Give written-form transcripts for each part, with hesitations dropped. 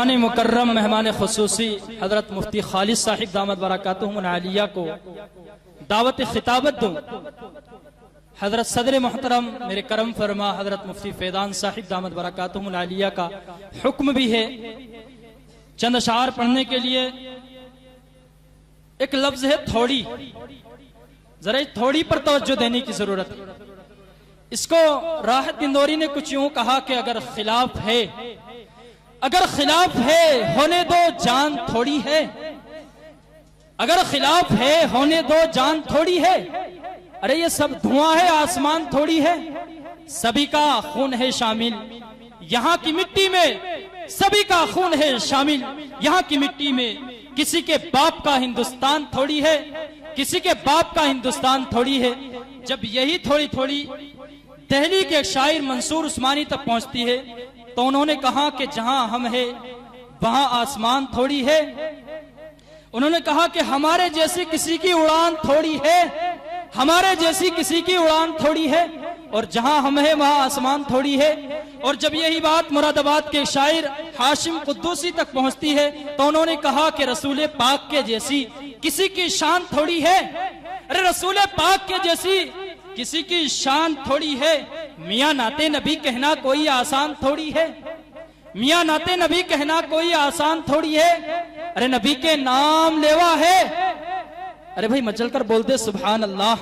मेहमान मुकर्रम मेहमान खुसूसी हजरत मुफ्ती खालिद साहिब दामत बरकातुहुम आलिया को दावत खिताबत दूं। हजरत सदर मोहतरम मेरे करम फरमा हजरत मुफ्ती फैजान साहिब दामत बरकातुहुम आलिया का हुक्म भी है। चंद अशार पढ़ने के लिए एक लफ्ज है थोड़ी, जरा थोड़ी पर तवज्जो देने की जरूरत है। इसको राहत इंदौरी ने कुछ यूं कहा कि अगर खिलाफ है होने दो जान थोड़ी है, अगर खिलाफ है होने दो जान थोड़ी है। अरे ये सब धुआं है आसमान थोड़ी है, सभी का खून है शामिल यहाँ की मिट्टी में, सभी का खून है शामिल यहाँ की मिट्टी में। किसी के बाप का हिंदुस्तान थोड़ी है, किसी के बाप का हिंदुस्तान थोड़ी है। जब यही थोड़ी थोड़ी दिल्ली के शायर मंसूर उस्मानी तक पहुंचती है तो उन्होंने कहा कि जहां हम है वहां आसमान थोड़ी है। उन्होंने कहा कि हमारे जैसी किसी की उड़ान थोड़ी है, हमारे जैसी किसी की उड़ान थोड़ी है, और जहां हम है वहां आसमान थोड़ी है। और जब यही बात मुरादाबाद के शायर हाशिम कुद्दूसी तक पहुंचती है तो उन्होंने कहा कि रसूल पाक के जैसी किसी की शान थोड़ी है। अरे रसूल पाक के जैसी किसी की शान थोड़ी है। मियां नाते नबी कहना कोई आसान थोड़ी है, मियां नाते नबी कहना कोई आसान थोड़ी है। अरे नबी के नाम लेवा है, अरे भाई मचल कर बोलते सुभान अल्लाह,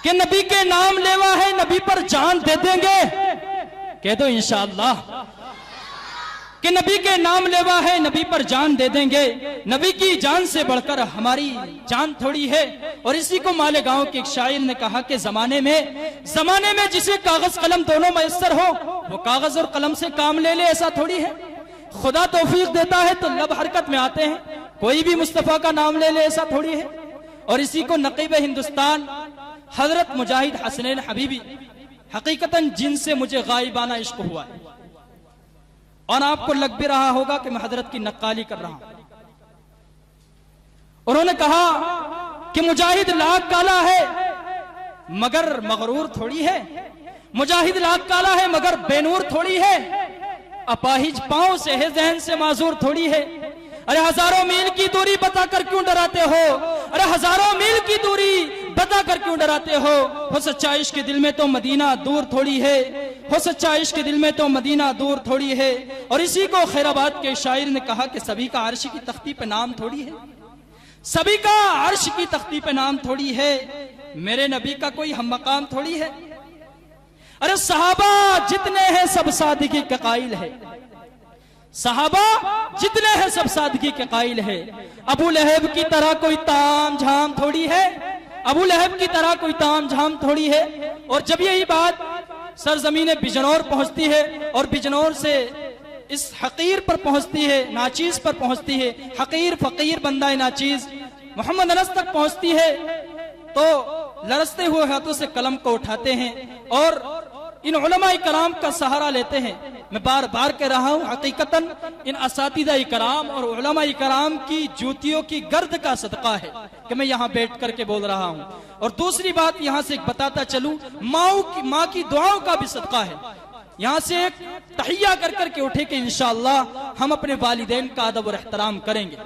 कि नबी के नाम लेवा है, नबी पर जान दे देंगे, कह दो इंशाअल्लाह कि नबी के नाम लेवा है, नबी पर जान दे देंगे। नबी की जान से बढ़कर हमारी जान थोड़ी है। और इसी को मालेगांव के एक शायर ने कहा कि जमाने में जिसे कागज कलम दोनों मैसर हो वो कागज और कलम से काम ले ले, ऐसा थोड़ी है। खुदा तौफीक देता है तो लब हरकत में आते हैं, कोई भी मुस्तफा का नाम ले ले, ऐसा थोड़ी है। और इसी को नकीब हिंदुस्तान हजरत मुजाहिद हसनैन हबीबी, हकीकतन जिनसे मुझे गायबाना इश्क हुआ है, और आपको लग भी रहा होगा कि मैं हजरत की नक्काली कर रहा हूं। उन्होंने कहा कि मुजाहिद लाख काला है मगर मगरूर थोड़ी है, मुजाहिद लाख काला है मगर बेनूर थोड़ी है, अपाहिज पांव से है जहन से माजूर थोड़ी है। अरे हजारों मील की दूरी बताकर क्यों डराते हो, अरे हजारों मील की दूरी बताकर क्यों डराते हो सच्चा इश्क के दिल में तो मदीना दूर थोड़ी है, हो सच्चा इश्क के दिल में तो मदीना दूर थोड़ी है। और इसी को खैराबाद के शायर ने कहा कि सभी का अर्श की तख्ती पे नाम थोड़ी है, सभी का अर्श की तख्ती पे नाम थोड़ी है, मेरे नबी का कोई हम मकाम थोड़ी है। अरे सहाबा जितने हैं सब सादगी के कायल है, सहाबा जितने हैं सब सादगी के कायल है। अबू लहब की तरह कोई ताम झाम थोड़ी है, अबू लहब की तरह कोई ताम झाम थोड़ी है। और जब यही बात सरजमीन बिजनौर पहुंचती है और बिजनौर से इस हकीर पर पहुंचती है, नाचीज पर पहुंचती है, हकीर फकीर बंदा नाचीज मोहम्मद अनस तक पहुंचती है, तो लरसते हुए हाथों से कलम को उठाते हैं और इन उलमा कराम का सहारा लेते हैं। मैं बार बार कह रहा हूं, हकीकतन इन असातिदा कराम और उलमा कराम की जूतियों की गर्द का सदका है कि मैं यहाँ बैठ करके बोल रहा हूं। और दूसरी बात यहाँ से बताता चलूं, माँ की दुआओं का भी सदका है। यहाँ से एक तहिया कर करके उठे कि इंशाअल्लाह हम अपने वालिदैन का अदब और एहतराम करेंगे,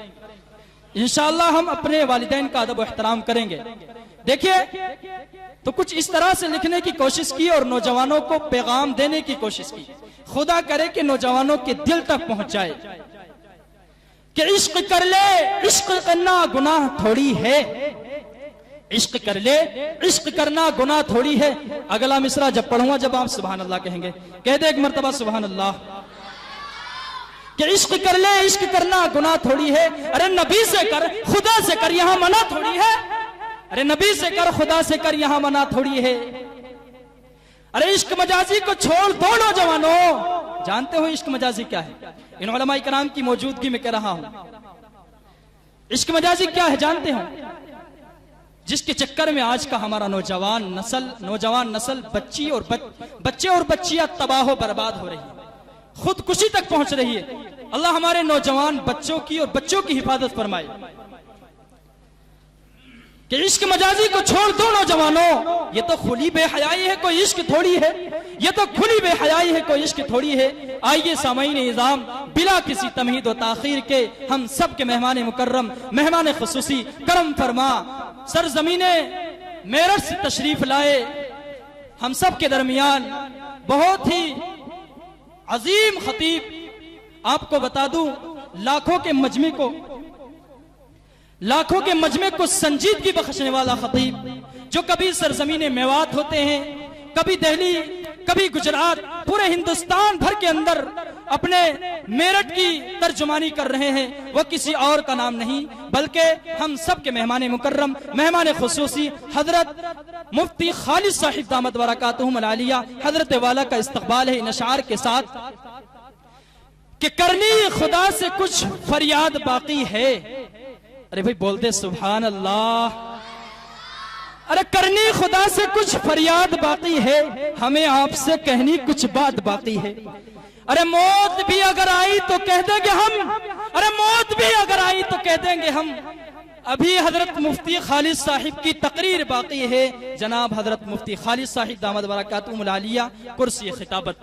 इंशाअल्लाह हम अपने वालिदैन का अदब और एहतराम करेंगे। देखिए, तो कुछ इस तरह से लिखने की कोशिश की और नौजवानों को पैगाम देने की कोशिश की। खुदा करे कि नौजवानों के दिल तक पहुंच जाए कि इश्क कर ले, इश्क करना गुनाह थोड़ी है, इश्क कर ले, इश्क करना गुनाह थोड़ी है। अगला मिसरा जब पढ़ूंगा, जब आप सुभान अल्लाह कहेंगे, कह दे एक मर्तबा सुभान अल्लाह, कि इश्क कर ले, इश्क करना गुनाह थोड़ी है। अरे नबी से कर, खुदा से कर, यहां मना थोड़ी है। अरे नबी से कर, खुदा से कर, यहां मना थोड़ी है। अरे इश्क मजाजी को छोड़ दो नौजवानों, जानते हो इश्क मजाजी क्या है? इन उलमा कराम की मौजूदगी में कह रहा हूं, इश्क मजाजी क्या है जानते हो? जिसके चक्कर में आज का हमारा नौजवान नस्ल बच्चे और बच्चियां तबाह बर्बाद हो रही है, खुदकुशी तक पहुंच रही है। अल्लाह हमारे नौजवान बच्चों की और बच्चों की हिफाजत फरमाए कि इश्क मजाजी को छोड़ दो नौजवानों, ये तो खुली बेहयाई है, कोई इश्क थोड़ी है। ये तो खुली बेहयाई है, कोई इश्क थोड़ी है। आइए सामईन निज़ाम, बिला किसी तमहीद व ताखीर के हम सब के मेहमान मुकर्रम, मेहमान खुसूसी करम फरमा सरजमीने मेरठ से तशरीफ लाए। हम सब के दरमियान बहुत ही अजीम खतीब, आपको बता दूं लाखों के मजमे को संजीदगी बख्शने वाला खतीब, जो कभी सरजमीन मेवात होते हैं, कभी दिल्ली, कभी गुजरात, पूरे हिंदुस्तान भर के अंदर अपने मेरठ की तर्जुमानी कर रहे हैं। वह किसी और का नाम नहीं बल्कि हम सब के मेहमान मुकर्रम, मेहमान खुसूसी हजरत मुफ्ती खालिद साहिब दामत बरकातुहुम अल-आलिया हजरत वाला का इस्तकबाल है इन अशार के साथ कि करनी खुदा से कुछ फरियाद बाकी है। अरे भाई बोलते सुभान अल्लाह। अरे करनी खुदा से कुछ फरियाद बाकी है, हमें आपसे कहनी कुछ बात बाकी है। अरे मौत भी अगर आई तो कह देंगे हम, अरे मौत भी अगर आई तो कह देंगे हम। अभी हजरत मुफ्ती खालिद साहिब की तकरीर बाकी है। जनाब हजरत मुफ्ती खालिद साहिब दामत बरकातुहुम अल-आलिया कुर्सी खिताबत।